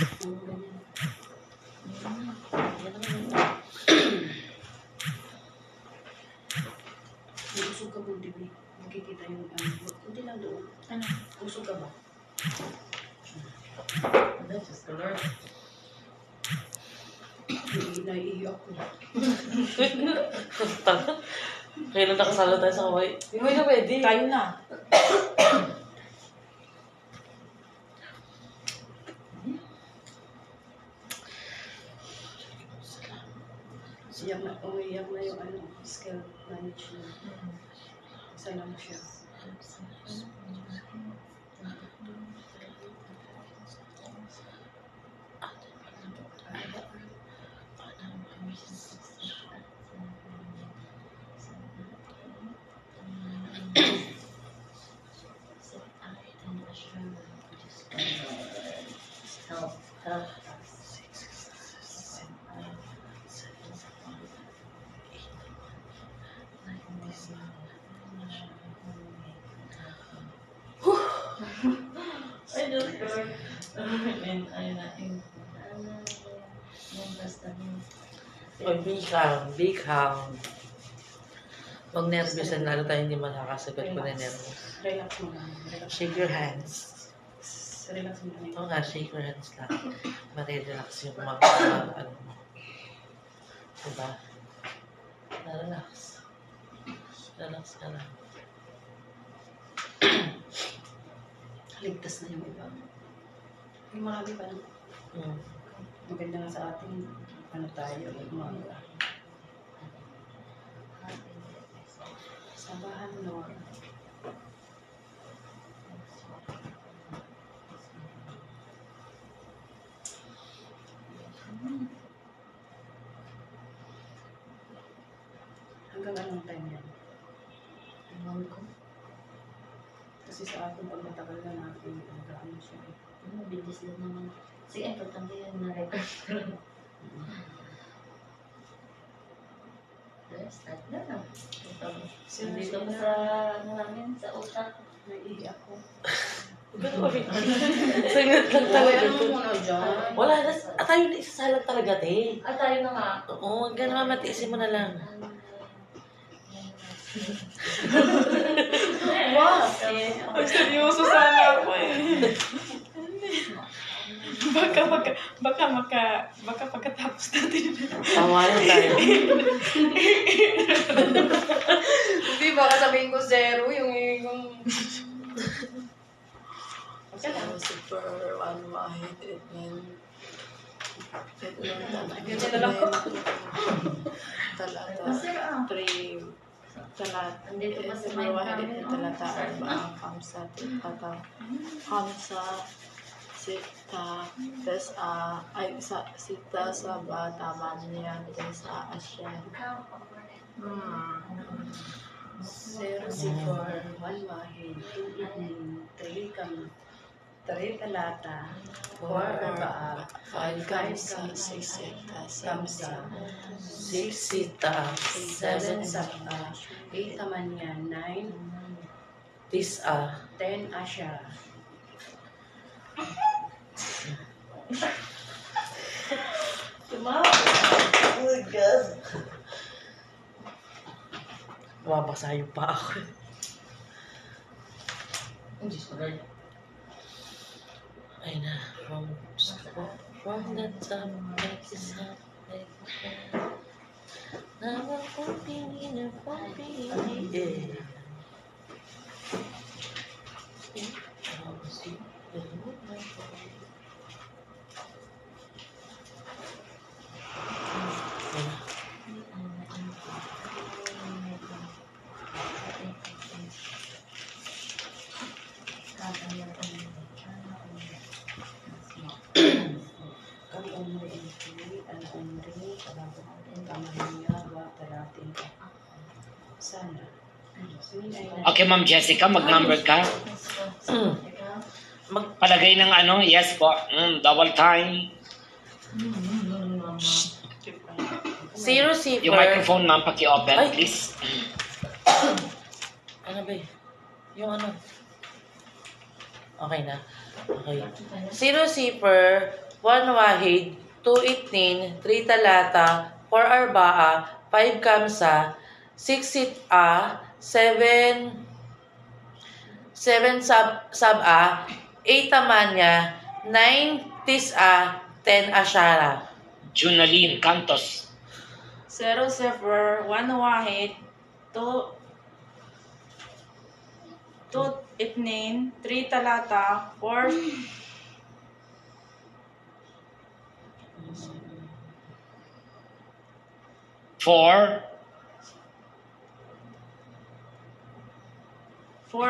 Usog ka po, Dibi. Makikita yung ano. Hindi lang doon. Ano? Usog ka ba? Ano, just the Lord. Naiiyak ko. Kailan nakasalo tayo sa Hawaii? Hindi na pwede. Tayo na. Umiyak na yung ano, skill management. Isa lang siya. I just Lord. Ayun natin. Oh, be calm, be calm. Huwag nervous, lalo tayo hindi makakasagot kung na-nervous. Relax mo lang. Relax. Shake your hands. Relax mo lang. Oo nga, shake your hands lang. Marirelax yung mga ano mo. Diba? Relax. Relax ka lang. Ligtas na yung iba. Yung marami pa lang. Maganda nga sa atin, ano tayo, umaga. Sabahan, Lord. Hanggang anong time yan? Ewan ko. Kasi sa atin, pag matagal na natin, hanggang siya. Mabilis lang naman. Sige, importante yun na-record ko lang. Start na. Dito pa sa, ano namin, sa utak. Naiiyak ko. Sagot lang talaga. Ano muna dyan? Wala na. Tayo na isasalag talaga, te. Tayo na nga. Oo, huwag ka naman matiisin mo na lang. Wow! Seryoso sana ako eh. Baka pagkatapos natin. Tama yun tayo. Hindi, baka sabihin ko zero yung Super one wahid and then ganyan na lang ko. talata 3 talat Nandito pa sa super mind wahid namin, and no? talata 4 khamsa tata khamsa sita ay sita saba tamanya sa asya. Zero, zipper, one wahid, two evening, three talata, four arbaa, Five five khamsa kamsa, six sita kamsa, Six sita. seven sabta, eight tamanya, nine, Tisa. 10 asya. Tumawa. Oh my God. Mabasa yung pa ako. Diyos ko, Lord. Ay na. From the top, make this up, make it up. Naman kong pingin na pang-pingin. Okay, Ma'am Jessica, mag-number ka. Palagay ng ano, yes po. Double time. Zero zipper. Yung microphone, ma'am, paki-open, Ay. please. Ano ba eh? Yung ano? Okay na. Okay. Zero zipper, 1 wahid, 2 itnin, 3 talata, 4 arbaa, 5 kamsa, 6 sit'a, 7 sab'a, 8 tamanya, 9 tis'a, 10 asyara. Junaline Cantos. 0 Sefer, 1 wahid, 2 itnin, 3 talata, 4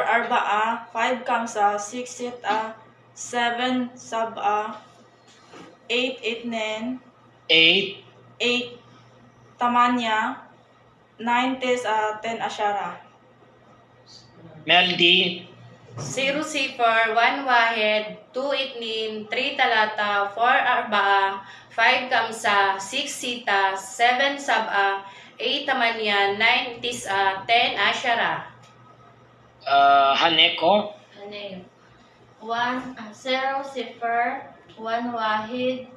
arbaa, 5 kamsa, 6 sit'a, 7 sab'a, 8 itnin, 8. 8 tamanya, 9 tis'a, 10 asyara. Melody. 0 Sefer, 1 wahid, 2 itnin, 3 talata, 4 arbaa, 5 kamsa, 6 sita, 7 sab'a, 8 tamanya, 9 tis'a, 10 asyara. Haneko. Ano yun? 0 Sefer, 1 wahid,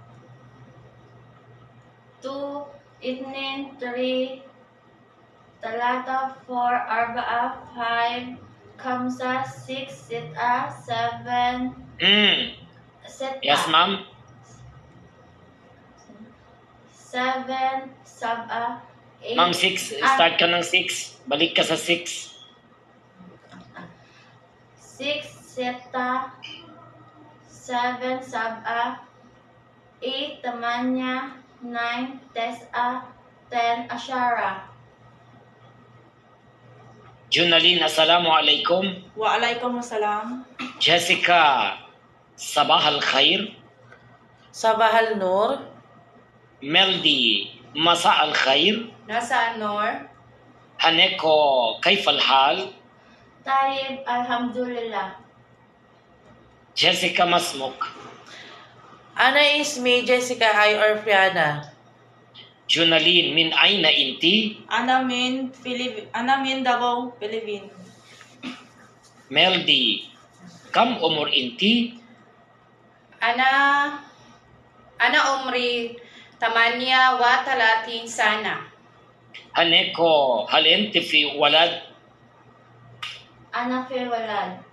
2 itnin, 3 talata, 4 arbaa, 5 kamsa, 6 sit'a, 7 sit'a. Yes, ma'am. 7 sab'a, 8. Ma'am, 6. Start ka ng 6. Balik ka sa 6. 6 sit'a, 7 sab'a, 8 tamanya, 9 tis'a, 10 asyara. Junaline, assalamualaikum. Wa alaikumussalam. Jessica, sabah al khair. Sabahal Nur, Melody, masa al khair. Nasa Nor, Haneko, kayf al hal. Tayyib, alhamdulillah. Jessica Masmuk. Ana ismi Jessica ay Orfiana. Junaline, min aina inti. Anamin Davao, Philippines. Melody, kam umur inti. Ana umri, tamanya wa talatin sana. Haneko, hal inti fi walad. Ana fi walad.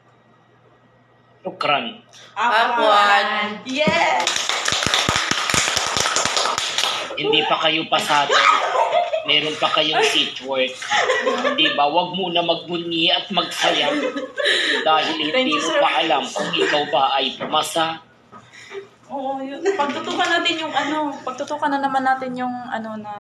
Shukran. Afwan. Yes! Hindi pa kayo pasado. Meron pa kayong seat work. Di ba? Huwag muna magbunyi at magsayang dahil hindi mo pa alam kung ikaw ba ay pumasa. Oo, yun. Pagtutukan na naman natin yung na